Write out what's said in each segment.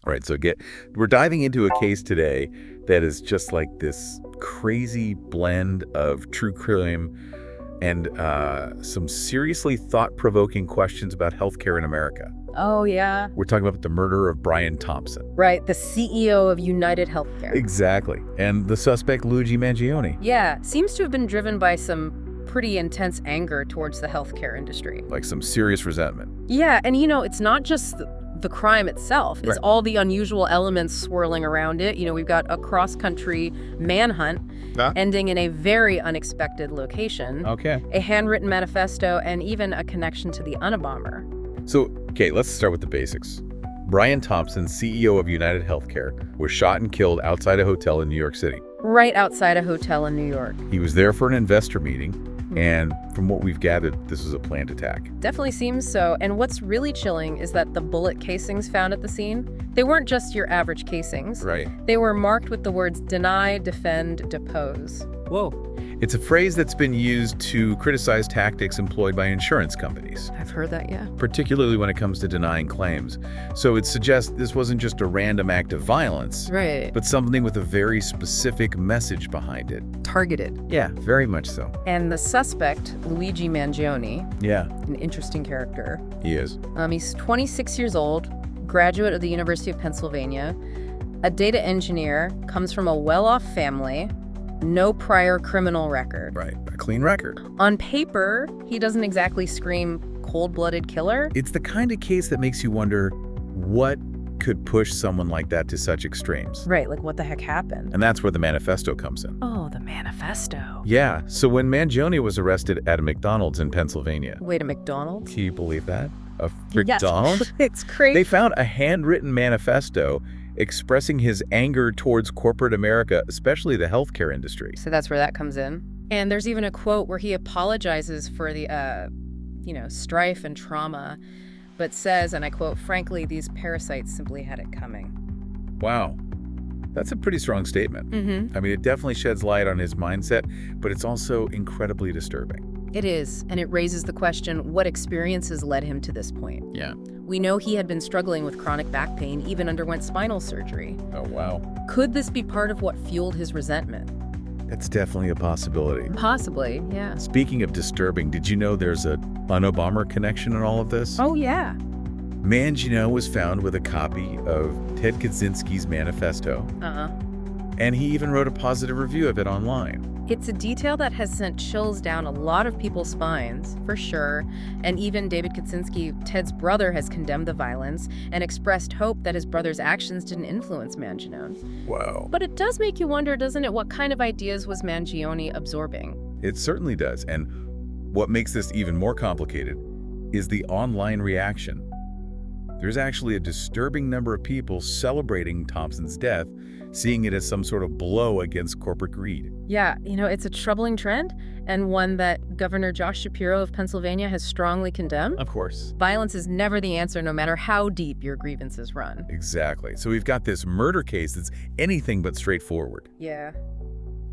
All right, so we're diving into a case today that is just like this crazy blend of true crime and some seriously thought-provoking questions about healthcare in America. Oh, yeah. We're talking about the murder of Brian Thompson. Right, the CEO of UnitedHealthcare. Exactly. And the suspect, Luigi Mangione. Yeah, seems to have been driven by some pretty intense anger towards the healthcare industry. Like some serious resentment. Yeah, and it's not just the crime itself. It's all the unusual elements swirling around it. We've got a cross-country manhunt ending in a very unexpected location. Okay. A handwritten manifesto, and even a connection to the Unabomber. So, okay, let's start with the basics. Brian Thompson, CEO of UnitedHealthcare, was shot and killed outside a hotel in New York City. Right outside a hotel in New York. He was there for an investor meeting, and from what we've gathered, this was a planned attack. Definitely seems so. And what's really chilling is that the bullet casings found at the scene, they weren't just your average casings. Right. They were marked with the words deny, defend, depose. Whoa. It's a phrase that's been used to criticize tactics employed by insurance companies. I've heard that, yeah. Particularly when it comes to denying claims. So it suggests this wasn't just a random act of violence. Right. But something with a very specific message behind it. Targeted. Yeah, very much so. And the suspect, Luigi Mangione, Yeah. an interesting character. He is. He's 26 years old, graduate of the University of Pennsylvania, a data engineer, comes from a well-off family, no prior criminal record. Right, a clean record. On paper, he doesn't exactly scream cold-blooded killer. It's the kind of case that makes you wonder what could push someone like that to such extremes. Right, like what the heck happened? And that's where the manifesto comes in. Oh, the manifesto. Yeah, so when Mangione was arrested at a McDonald's in Pennsylvania. Wait, a McDonald's? Can you believe that? A McDonald's? Yes. It's crazy. They found a handwritten manifesto expressing his anger towards corporate America, especially the healthcare industry. So that's where that comes in. And there's even a quote where he apologizes for the, strife and trauma, but says, and I quote, "Frankly, these parasites simply had it coming." Wow. That's a pretty strong statement. Mm-hmm. I mean, it definitely sheds light on his mindset, but it's also incredibly disturbing. It is, and it raises the question, what experiences led him to this point? Yeah. We know he had been struggling with chronic back pain, even underwent spinal surgery. Oh, wow. Could this be part of what fueled his resentment? That's definitely a possibility. Possibly, yeah. Speaking of disturbing, did you know there's a Unabomber connection in all of this? Oh, yeah. Mangione was found with a copy of Ted Kaczynski's manifesto, and he even wrote a positive review of it online. It's a detail that has sent chills down a lot of people's spines, for sure. And even David Kaczynski, Ted's brother, has condemned the violence and expressed hope that his brother's actions didn't influence Mangione. Wow. But it does make you wonder, doesn't it, what kind of ideas was Mangione absorbing? It certainly does. And what makes this even more complicated is the online reaction. There's actually a disturbing number of people celebrating Thompson's death, seeing it as some sort of blow against corporate greed. Yeah, it's a troubling trend, and one that Governor Josh Shapiro of Pennsylvania has strongly condemned. Of course. Violence is never the answer, no matter how deep your grievances run. Exactly. So we've got this murder case that's anything but straightforward. Yeah,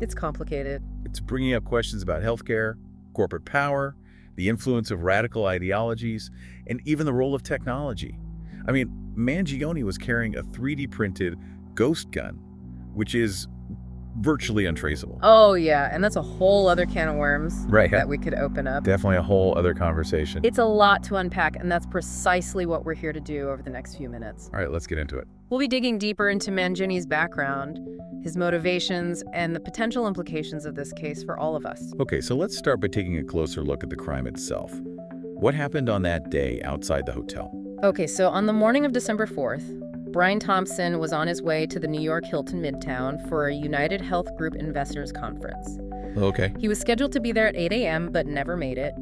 it's complicated. It's bringing up questions about healthcare, corporate power, the influence of radical ideologies, and even the role of technology. I mean, Mangione was carrying a 3D printed ghost gun, which is virtually untraceable. Oh, yeah, and that's a whole other can of worms Right. that we could open up. Definitely a whole other conversation. It's a lot to unpack, and that's precisely what we're here to do over the next few minutes. All right, let's get into it. We'll be digging deeper into Mangione's background, his motivations, and the potential implications of this case for all of us. Okay, so let's start by taking a closer look at the crime itself. What happened on that day outside the hotel? Okay, so on the morning of December 4th, Brian Thompson was on his way to the New York Hilton Midtown for a United Health Group Investors Conference. Okay. He was scheduled to be there at 8 a.m., but never made it.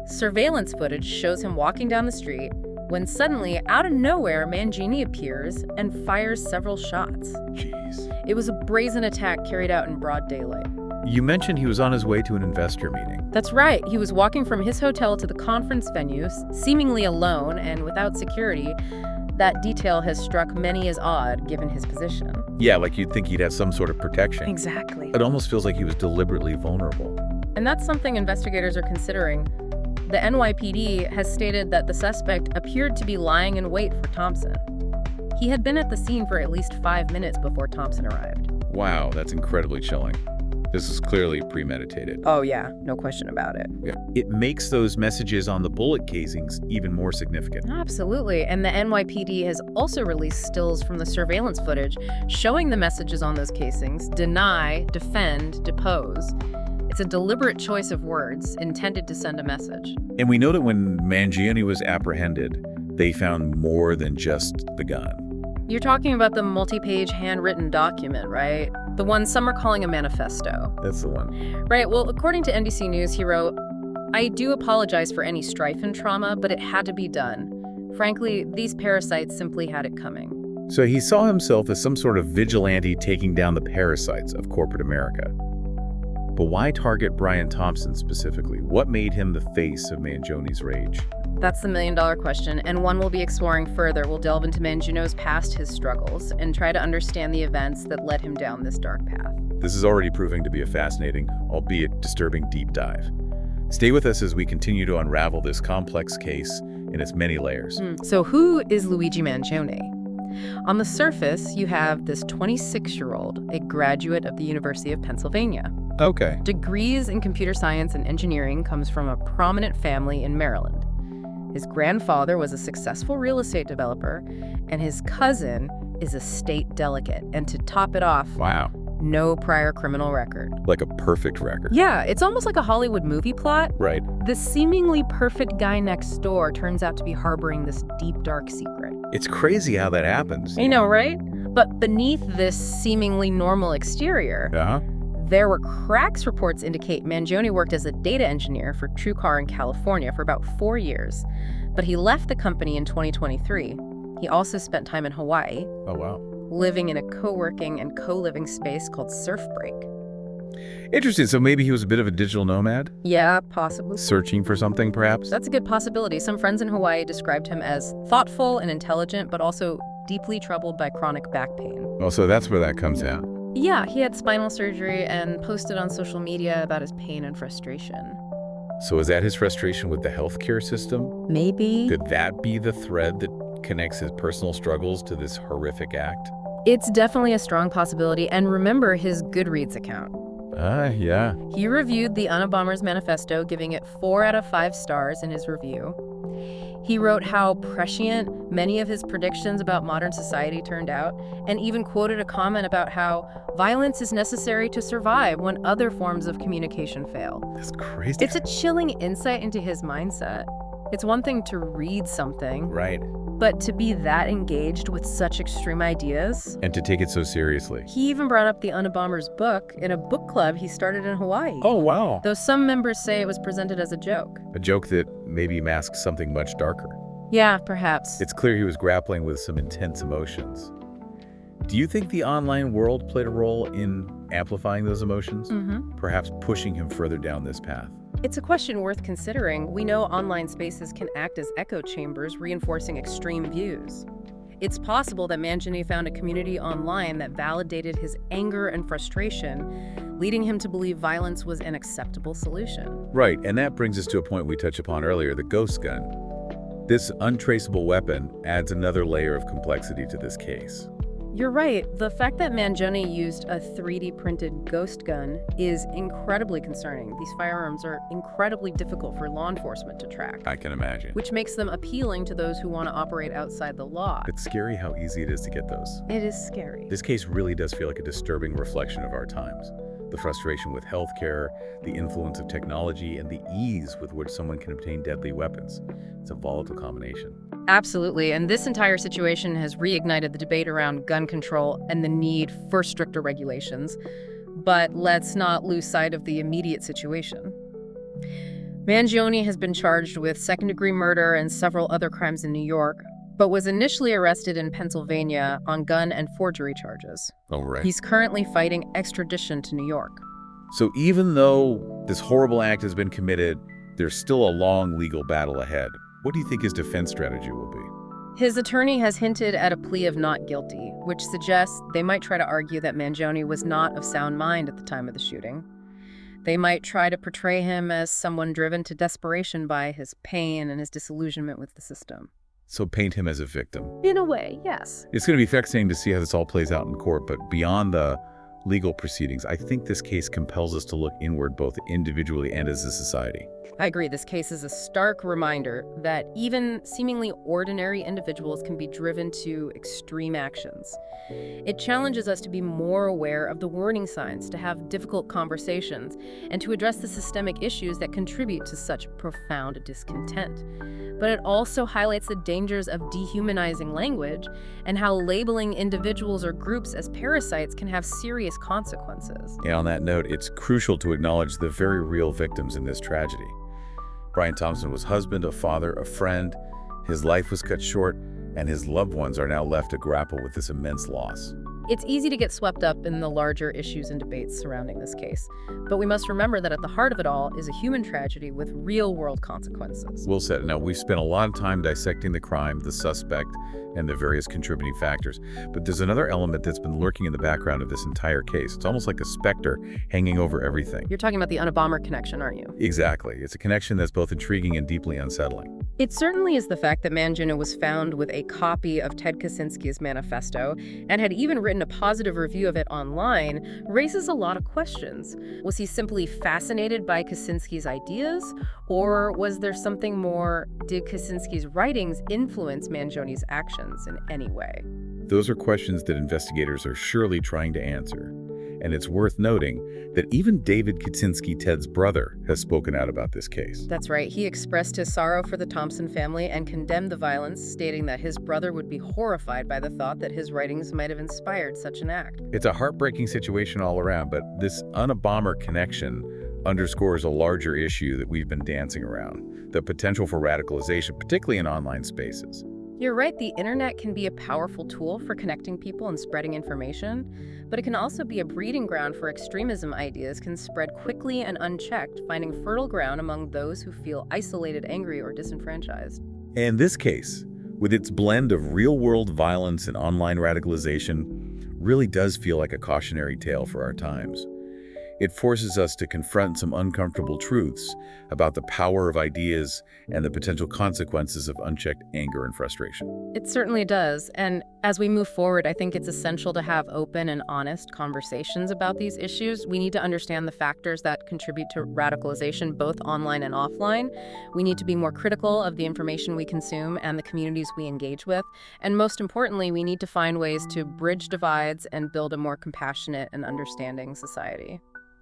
Surveillance footage shows him walking down the street when suddenly, out of nowhere, Mangione appears and fires several shots. Jeez. It was a brazen attack carried out in broad daylight. You mentioned he was on his way to an investor meeting. That's right. He was walking from his hotel to the conference venue, seemingly alone and without security. That detail has struck many as odd, given his position. Yeah, like you'd think he'd have some sort of protection. Exactly. It almost feels like he was deliberately vulnerable. And that's something investigators are considering. The NYPD has stated that the suspect appeared to be lying in wait for Thompson. He had been at the scene for at least 5 minutes before Thompson arrived. Wow, that's incredibly chilling. This is clearly premeditated. Oh yeah, no question about it. Yeah. It makes those messages on the bullet casings even more significant. Absolutely, and the NYPD has also released stills from the surveillance footage showing the messages on those casings: deny, defend, depose. It's a deliberate choice of words intended to send a message. And we know that when Mangione was apprehended, they found more than just the gun. You're talking about the multi-page handwritten document, right? The one some are calling a manifesto. That's the one. Right, well, according to NBC News, he wrote, "I do apologize for any strife and trauma, but it had to be done. Frankly, these parasites simply had it coming." So he saw himself as some sort of vigilante taking down the parasites of corporate America. But why target Brian Thompson specifically? What made him the face of Mangione's rage? That's the million-dollar question, and one we'll be exploring further. We'll delve into Mangione's past, his struggles, and try to understand the events that led him down this dark path. This is already proving to be a fascinating, albeit disturbing, deep dive. Stay with us as we continue to unravel this complex case in its many layers. So who is Luigi Mangione? On the surface, you have this 26-year-old, a graduate of the University of Pennsylvania. Okay. Degrees in computer science and engineering comes from a prominent family in Maryland. His grandfather was a successful real estate developer, and his cousin is a state delegate. And to top it off, Wow. no prior criminal record. Like a perfect record. Yeah, it's almost like a Hollywood movie plot. Right. The seemingly perfect guy next door turns out to be harboring this deep, dark secret. It's crazy how that happens. I know, right? But beneath this seemingly normal exterior, Uh-huh. there were cracks. Reports indicate Mangione worked as a data engineer for TrueCar in California for about 4 years, but he left the company in 2023. He also spent time in Hawaii, Oh, wow. living in a co-working and co-living space called Surf Break. Interesting. So maybe he was a bit of a digital nomad? Yeah, possibly. Searching for something, perhaps? That's a good possibility. Some friends in Hawaii described him as thoughtful and intelligent, but also deeply troubled by chronic back pain. Oh, so that's where that comes out. Yeah, he had spinal surgery and posted on social media about his pain and frustration. So is that his frustration with the healthcare system? Maybe. Could that be the thread that connects his personal struggles to this horrific act? It's definitely a strong possibility. And remember his Goodreads account. Yeah. He reviewed the Unabomber's manifesto, giving it 4 out of 5 stars in his review. He wrote how prescient many of his predictions about modern society turned out, and even quoted a comment about how violence is necessary to survive when other forms of communication fail. That's crazy. It's a chilling insight into his mindset. It's one thing to read something, Right. but to be that engaged with such extreme ideas. And to take it so seriously. He even brought up the Unabomber's book in a book club he started in Hawaii. Oh, wow. Though some members say it was presented as a joke. A joke that maybe masks something much darker. Yeah, perhaps. It's clear he was grappling with some intense emotions. Do you think the online world played a role in amplifying those emotions? Perhaps pushing him further down this path? It's a question worth considering. We know online spaces can act as echo chambers, reinforcing extreme views. It's possible that Mangione found a community online that validated his anger and frustration, leading him to believe violence was an acceptable solution. Right, and that brings us to a point we touched upon earlier, the ghost gun. This untraceable weapon adds another layer of complexity to this case. You're right. The fact that Mangione used a 3D printed ghost gun is incredibly concerning. These firearms are incredibly difficult for law enforcement to track, I can imagine. which makes them appealing to those who want to operate outside the law. It's scary how easy it is to get those. It is scary. This case really does feel like a disturbing reflection of our times. The frustration with healthcare, the influence of technology, and the ease with which someone can obtain deadly weapons. It's a volatile combination. Absolutely, and this entire situation has reignited the debate around gun control and the need for stricter regulations. But let's not lose sight of the immediate situation. Mangione has been charged with second-degree murder and several other crimes in New York, but was initially arrested in Pennsylvania on gun and forgery charges. Oh, right. He's currently fighting extradition to New York. So even though this horrible act has been committed, there's still a long legal battle ahead. What do you think his defense strategy will be? His attorney has hinted at a plea of not guilty, which suggests they might try to argue that Mangione was not of sound mind at the time of the shooting. They might try to portray him as someone driven to desperation by his pain and his disillusionment with the system. So paint him as a victim. In a way, yes. It's going to be fascinating to see how this all plays out in court, but beyond the legal proceedings, I think this case compels us to look inward both individually and as a society. I agree. This case is a stark reminder that even seemingly ordinary individuals can be driven to extreme actions. It challenges us to be more aware of the warning signs, to have difficult conversations, and to address the systemic issues that contribute to such profound discontent. But it also highlights the dangers of dehumanizing language and how labeling individuals or groups as parasites can have serious consequences. And on that note, it's crucial to acknowledge the very real victims in this tragedy. Brian Thompson was husband, a father, a friend. His life was cut short, and his loved ones are now left to grapple with this immense loss. It's easy to get swept up in the larger issues and debates surrounding this case, but we must remember that at the heart of it all is a human tragedy with real-world consequences. Well said. Now, we've spent a lot of time dissecting the crime, the suspect, and the various contributing factors. But there's another element that's been lurking in the background of this entire case. It's almost like a specter hanging over everything. You're talking about the Unabomber connection, aren't you? Exactly. It's a connection that's both intriguing and deeply unsettling. It certainly is the fact that Mangione was found with a copy of Ted Kaczynski's manifesto and had even written a positive review of it online raises a lot of questions. Was he simply fascinated by Kaczynski's ideas, or was there something more? Did Kaczynski's writings influence Mangione's actions in any way? Those are questions that investigators are surely trying to answer. And it's worth noting that even David Kaczynski, Ted's brother, has spoken out about this case. That's right. He expressed his sorrow for the Thompson family and condemned the violence, stating that his brother would be horrified by the thought that his writings might have inspired such an act. It's a heartbreaking situation all around, but this Unabomber connection underscores a larger issue that we've been dancing around, the potential for radicalization, particularly in online spaces. You're right, the internet can be a powerful tool for connecting people and spreading information, but it can also be a breeding ground for extremism. Ideas can spread quickly and unchecked, finding fertile ground among those who feel isolated, angry, or disenfranchised. And this case, with its blend of real-world violence and online radicalization, really does feel like a cautionary tale for our times. It forces us to confront some uncomfortable truths about the power of ideas and the potential consequences of unchecked anger and frustration. It certainly does. And as we move forward, I think it's essential to have open and honest conversations about these issues. We need to understand the factors that contribute to radicalization, both online and offline. We need to be more critical of the information we consume and the communities we engage with. And most importantly, we need to find ways to bridge divides and build a more compassionate and understanding society.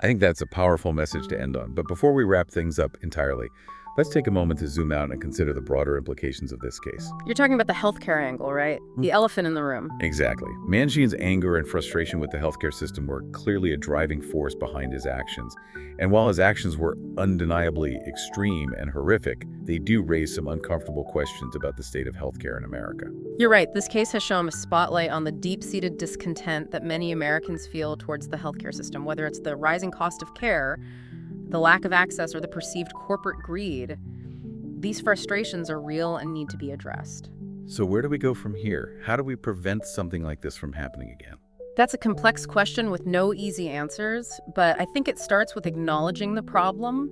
I think that's a powerful message to end on. But before we wrap things up entirely, let's take a moment to zoom out and consider the broader implications of this case. You're talking about the healthcare angle, right? The elephant in the room. Exactly. Mangione's anger and frustration with the healthcare system were clearly a driving force behind his actions. And while his actions were undeniably extreme and horrific, they do raise some uncomfortable questions about the state of healthcare in America. You're right. This case has shown a spotlight on the deep-seated discontent that many Americans feel towards the healthcare system, whether it's the rising cost of care, the lack of access, or the perceived corporate greed. These frustrations are real and need to be addressed. So where do we go from here? How do we prevent something like this from happening again? That's a complex question with no easy answers, but I think it starts with acknowledging the problem,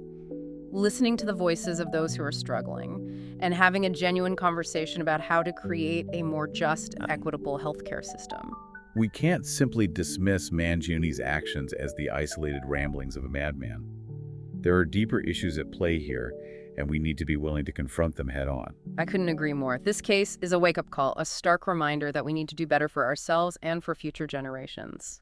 listening to the voices of those who are struggling, and having a genuine conversation about how to create a more just, equitable healthcare system. We can't simply dismiss Mangione's actions as the isolated ramblings of a madman. There are deeper issues at play here, and we need to be willing to confront them head on. I couldn't agree more. This case is a wake-up call, a stark reminder that we need to do better for ourselves and for future generations.